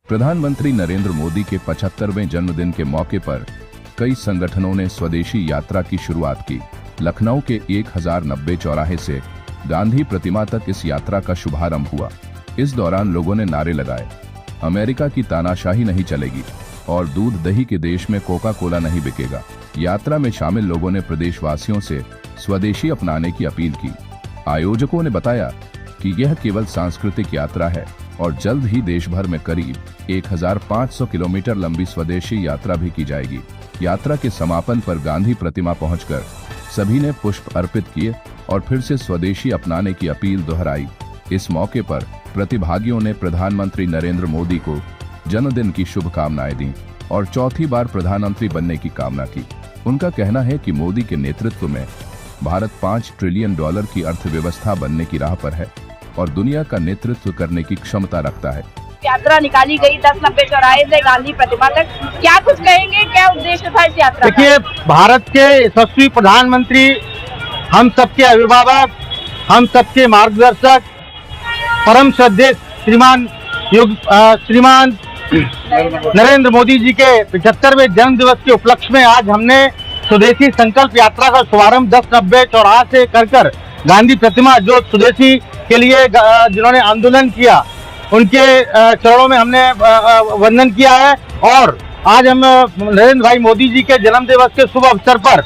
प्रधानमंत्री नरेंद्र मोदी के 75वें जन्मदिन के मौके पर कई संगठनों ने स्वदेशी यात्रा की शुरुआत की। लखनऊ के 1090 चौराहे से गांधी प्रतिमा तक इस यात्रा का शुभारंभ हुआ। इस दौरान लोगों ने नारे लगाए, अमेरिका की तानाशाही नहीं चलेगी और दूध दही के देश में कोका कोला नहीं बिकेगा। यात्रा में शामिल लोगों ने प्रदेशवासियों से स्वदेशी अपनाने की अपील की। आयोजकों ने बताया कि यह केवल सांस्कृतिक यात्रा है और जल्द ही देश भर में करीब 1500 किलोमीटर लंबी स्वदेशी यात्रा भी की जाएगी। यात्रा के समापन पर गांधी प्रतिमा पहुंचकर सभी ने पुष्प अर्पित किए और फिर से स्वदेशी अपनाने की अपील दोहराई। इस मौके पर प्रतिभागियों ने प्रधानमंत्री नरेंद्र मोदी को जन्मदिन की शुभकामनाएं दी और चौथी बार प्रधानमंत्री बनने की कामना की। उनका कहना है कि मोदी के नेतृत्व में भारत $5 ट्रिलियन की अर्थव्यवस्था बनने की राह पर है और दुनिया का नेतृत्व करने की क्षमता रखता है। यात्रा निकाली गई 1090 चौराहे से गांधी प्रतिमा तक, क्या कुछ कहेंगे, क्या उद्देश्य था इस यात्रा का? देखिए, भारत के यशस्वी प्रधानमंत्री, हम सबके अभिभावक, हम सबके मार्गदर्शक, परम श्रद्धेय श्रीमान नरेंद्र मोदी जी के 75वें जन्म दिवस के उपलक्ष्य में आज हमने स्वदेशी संकल्प यात्रा का शुभारंभ 1090 चौराहा से कर गांधी प्रतिमा, जो स्वदेशी के लिए जिन्होंने आंदोलन किया, उनके चरणों में हमने वंदन किया है। और आज हम नरेंद्र भाई मोदी जी के जन्म दिवस के शुभ अवसर पर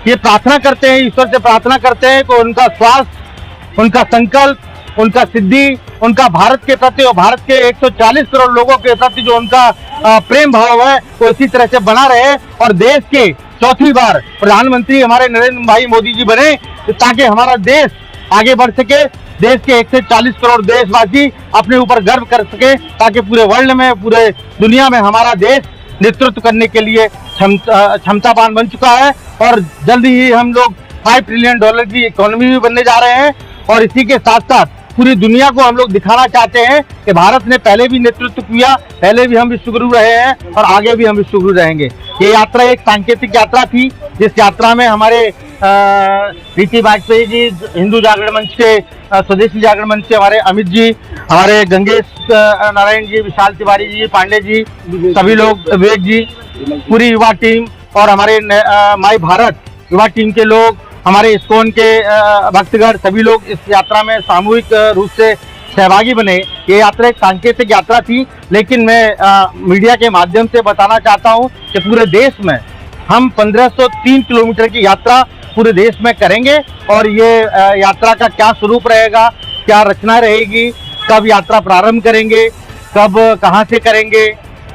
ये प्रार्थना करते हैं, ईश्वर से प्रार्थना करते हैं कि उनका स्वास्थ्य, उनका संकल्प, उनका सिद्धि, उनका भारत के प्रति और भारत के 140 करोड़ लोगों के प्रति जो उनका प्रेम भाव है वो इसी तरह से बना रहे और देश के चौथी बार प्रधानमंत्री हमारे नरेंद्र भाई मोदी जी बने, ताकि हमारा देश आगे बढ़ सके, देश के 140 करोड़ देशवासी अपने ऊपर गर्व कर सके, ताकि पूरे वर्ल्ड में, पूरे दुनिया में हमारा देश नेतृत्व करने के लिए क्षमतावान बन चुका है। और जल्दी ही हम लोग $5 ट्रिलियन की इकोनॉमी भी बनने जा रहे हैं। और इसी के साथ साथ पूरी दुनिया को हम लोग दिखाना चाहते हैं कि भारत ने पहले भी नेतृत्व किया, पहले भी हम विश्वगुरु रहे हैं और आगे भी हम विश्वगुरु रहेंगे। ये यात्रा एक सांकेतिक यात्रा थी, जिस यात्रा में हमारे रीति वाजपेयी जी, हिंदू जागरण मंच के, स्वदेशी जागरण मंच के हमारे अमित जी, हमारे गंगेश नारायण जी, विशाल तिवारी जी, पांडे जी, सभी लोग, विवेक जी, पूरी युवा टीम और हमारे माई भारत युवा टीम के लोग, हमारे इस्कॉन के भक्तगण, सभी लोग इस यात्रा में सामूहिक रूप से सहभागी बने। ये यात्रा एक सांकेतिक यात्रा थी, लेकिन मैं मीडिया के माध्यम से बताना चाहता हूँ कि पूरे देश में हम 1503 किलोमीटर की यात्रा पूरे देश में करेंगे। और ये यात्रा का क्या स्वरूप रहेगा, क्या रचना रहेगी, कब यात्रा प्रारंभ करेंगे, कब कहाँ से करेंगे,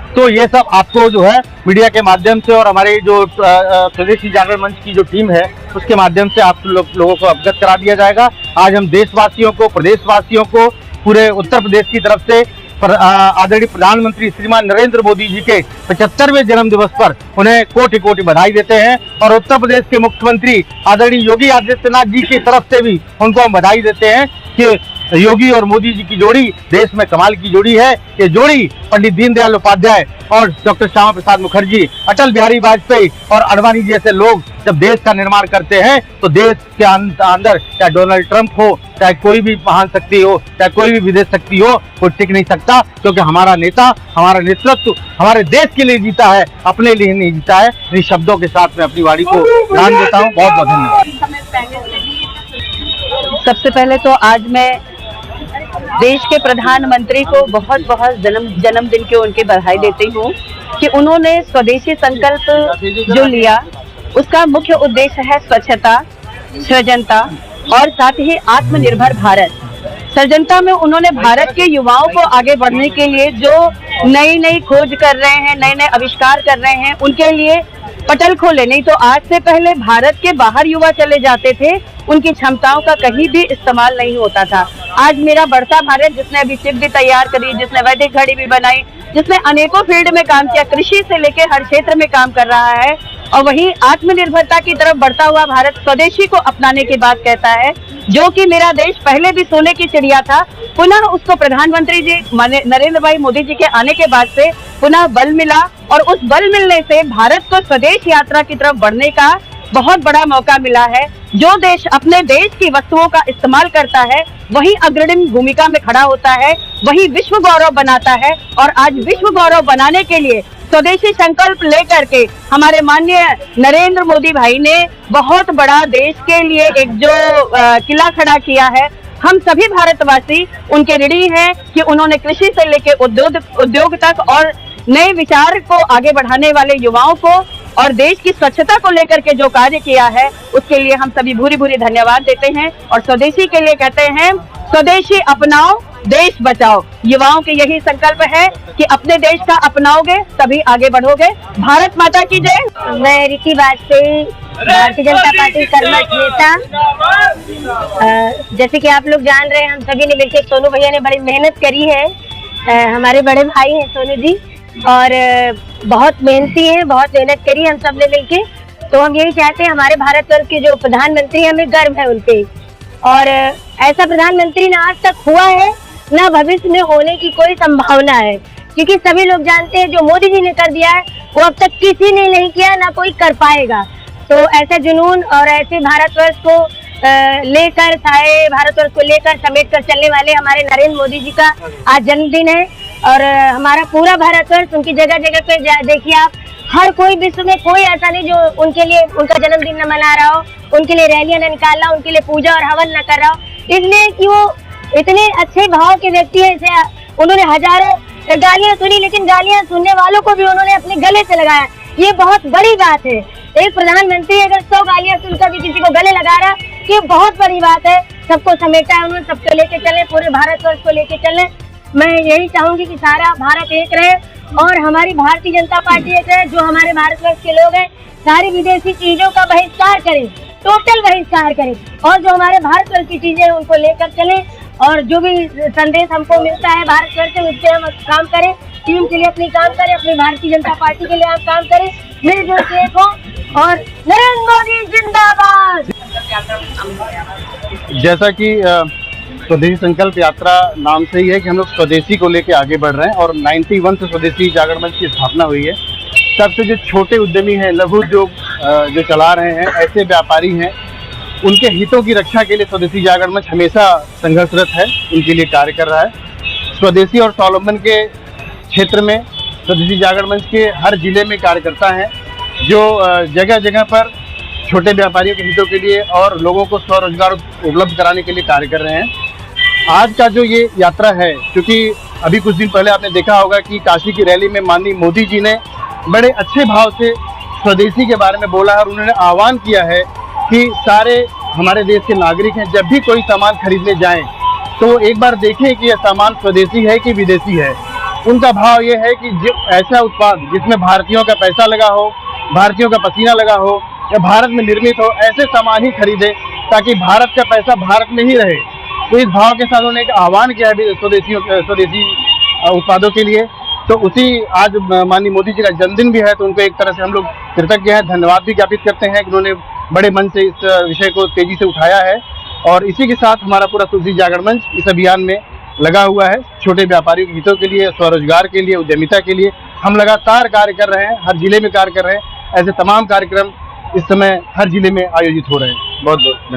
तो ये सब आपको जो है मीडिया के माध्यम से और हमारे जो स्वदेशी जागरण मंच की जो टीम है उसके माध्यम से आप लोगों को अवगत करा दिया जाएगा। आज हम देशवासियों को, प्रदेशवासियों को, पूरे उत्तर प्रदेश की तरफ से आदरणीय प्रधानमंत्री श्रीमान नरेंद्र मोदी जी के 75वें जन्म दिवस पर उन्हें कोटि कोटि बधाई देते हैं। और उत्तर प्रदेश के मुख्यमंत्री आदरणीय योगी आदित्यनाथ जी की तरफ से भी उनको हम बधाई देते हैं कि योगी और मोदी जी की जोड़ी देश में कमाल की जोड़ी है। ये जोड़ी पंडित दीनदयाल उपाध्याय और डॉक्टर श्यामा प्रसाद मुखर्जी, अटल बिहारी वाजपेयी और अडवाणी जैसे लोग जब देश का निर्माण करते हैं तो देश के अंदर चाहे डोनाल्ड ट्रंप हो, चाहे कोई भी महान शक्ति हो, चाहे कोई भी विदेश शक्ति हो, वो टिक नहीं सकता, क्योंकि हमारा नेता, हमारा नेतृत्व हमारे देश के लिए जीता है, अपने लिए नहीं जीता है। इन शब्दों के साथ मैं अपनी वाणी को ध्यान देता हूँ। बहुत बहुत धन्यवाद। सबसे पहले तो आज मैं देश के प्रधानमंत्री को बहुत बहुत जन्मदिन की उनकी बधाई देती हूँ कि उन्होंने स्वदेशी संकल्प जो लिया उसका मुख्य उद्देश्य है स्वच्छता, सृजनता और साथ ही आत्मनिर्भर भारत। सृजनता में उन्होंने भारत के युवाओं को आगे बढ़ने के लिए जो नई नई खोज कर रहे हैं, नए नए आविष्कार कर रहे हैं, उनके लिए पटल खोले। नहीं तो आज से पहले भारत के बाहर युवा चले जाते थे, उनकी क्षमताओं का कहीं भी इस्तेमाल नहीं होता था। आज मेरा बढ़ता भारत, जिसने अभी चिप भी तैयार करी, जिसने वैदिक घड़ी भी बनाई, जिसने अनेकों फील्ड में काम किया, कृषि से लेकर हर क्षेत्र में काम कर रहा है, और वहीं आत्मनिर्भरता की तरफ बढ़ता हुआ भारत स्वदेशी को अपनाने की बात कहता है। जो कि मेरा देश पहले भी सोने की चिड़िया था, पुनः उसको प्रधानमंत्री जी नरेंद्र भाई मोदी जी के आने के बाद से पुनः बल मिला और उस बल मिलने से भारत को स्वदेश यात्रा की तरफ बढ़ने का बहुत बड़ा मौका मिला है। जो देश अपने देश की वस्तुओं का इस्तेमाल करता है वही अग्रणी भूमिका में खड़ा होता है, वही विश्व गौरव बनाता है। और आज विश्व गौरव बनाने के लिए स्वदेशी संकल्प लेकर के हमारे माननीय नरेंद्र मोदी भाई ने बहुत बड़ा देश के लिए एक जो किला खड़ा किया है। हम सभी भारतवासी उनके ऋणी हैं कि उन्होंने कृषि से लेकर उद्योग तक और नए विचार को आगे बढ़ाने वाले युवाओं को और देश की स्वच्छता को लेकर के जो कार्य किया है उसके लिए हम सभी भूरी भूरी धन्यवाद देते हैं। और स्वदेशी के लिए कहते हैं स्वदेशी अपनाओ देश बचाओ। युवाओं के यही संकल्प है कि अपने देश का अपनाओगे तभी आगे बढ़ोगे। भारत माता की जय। मैं ऋषि वाजपेयी, भारतीय जनता पार्टी कर्मठ नेता। जैसे कि आप लोग जान रहे हैं, हम सभी ने मिलकर, सोनू भैया ने बड़ी मेहनत करी है। हमारे बड़े भाई हैं सोनू जी, और बहुत मेहनती हैं, बहुत मेहनत करी हम सब ने मिलके। तो हम यही चाहते हैं, हमारे भारतवर्ष के जो प्रधानमंत्री, हमें गर्व है उन पे। और ऐसा प्रधानमंत्री ना आज तक हुआ है, ना भविष्य में होने की कोई संभावना है, क्योंकि सभी लोग जानते हैं जो मोदी जी ने कर दिया है वो अब तक किसी ने नहीं किया, ना कोई कर पाएगा। तो ऐसे जुनून और ऐसे भारतवर्ष को लेकर, सारे भारतवर्ष को लेकर समेट कर चलने वाले हमारे नरेंद्र मोदी जी का आज जन्मदिन है। और हमारा पूरा भारतवर्ष उनकी जगह जगह पे देखिए आप, हर कोई विश्व में कोई ऐसा नहीं जो उनके लिए उनका जन्मदिन न मना रहा हो, उनके लिए रैलियां न निकाल रहा हो, उनके लिए पूजा और हवन न कर रहा हो, इसलिए कि वो इतने अच्छे भाव के व्यक्ति है। इसे उन्होंने हजारों गालियां सुनी, लेकिन गालियां सुनने वालों को भी उन्होंने अपने गले से लगाया। ये बहुत बड़ी बात है। एक प्रधानमंत्री अगर 100 गालियां सुनकर भी किसी को गले लगा रहा, ये बहुत बड़ी बात है। सबको समेटा है उन्होंने, सबको लेके चले, पूरे भारतवर्ष को लेके चले। मैं यही चाहूंगी कि सारा भारत एक रहे और हमारी भारतीय जनता पार्टी एक रहे। जो हमारे भारतवर्ष के लोग हैं, सारी विदेशी चीजों का बहिष्कार करें, टोटल बहिष्कार करें, और जो हमारे भारतवर्ष की चीजें हैं उनको लेकर चलें। और जो भी संदेश हमको मिलता है भारतवर्ष से, उससे हम काम करें, टीम के लिए अपनी काम करें, अपनी भारतीय जनता पार्टी के लिए आप काम करें, मिलजुल के एक हो। और नरेंद्र मोदी जिंदाबाद। जैसा कि स्वदेशी संकल्प यात्रा नाम से ही है कि हम लोग स्वदेशी को लेके आगे बढ़ रहे हैं, और 91 से स्वदेशी जागरण मंच की स्थापना हुई है। तब से जो छोटे उद्यमी हैं, लघु उद्योग जो चला रहे हैं, ऐसे व्यापारी हैं, उनके हितों की रक्षा के लिए स्वदेशी जागरण मंच हमेशा संघर्षरत है, उनके लिए कार्य कर रहा है। स्वदेशी और स्वावलंबन के क्षेत्र में स्वदेशी जागरण मंच के हर जिले में कार्यकर्ता हैं जो जगह जगह पर छोटे व्यापारियों के हितों के लिए और लोगों को स्वरोजगार उपलब्ध कराने के लिए कार्य कर रहे हैं। आज का जो ये यात्रा है, क्योंकि अभी कुछ दिन पहले आपने देखा होगा कि काशी की रैली में माननीय मोदी जी ने बड़े अच्छे भाव से स्वदेशी के बारे में बोला है, और उन्होंने आह्वान किया है कि सारे हमारे देश के नागरिक हैं, जब भी कोई सामान खरीदने जाएं तो एक बार देखें कि यह सामान स्वदेशी है कि विदेशी है। उनका भाव ये है कि जो ऐसा उत्पाद जिसमें भारतीयों का पैसा लगा हो, भारतीयों का पसीना लगा हो, या भारत में निर्मित हो, ऐसे सामान ही खरीदे ताकि भारत का पैसा भारत में ही रहे। तो इस भाव के साथ उन्होंने एक आह्वान किया है स्वदेशी उत्पादों के लिए। तो उसी आज माननीय मोदी जी का जन्मदिन भी है, तो उनको एक तरह से हम लोग कृतज्ञ हैं, धन्यवाद भी ज्ञापित करते हैं कि उन्होंने बड़े मन से इस विषय को तेजी से उठाया है। और इसी के साथ हमारा पूरा स्वदेशी जागरण मंच इस अभियान में लगा हुआ है। छोटे व्यापारियों के हितों के लिए, स्वरोजगार के लिए, उद्यमिता के लिए हम लगातार कार्य कर रहे हैं, हर जिले में कार्य कर रहे हैं। ऐसे तमाम कार्यक्रम इस समय हर जिले में आयोजित हो रहे हैं। बहुत बहुत धन्यवाद।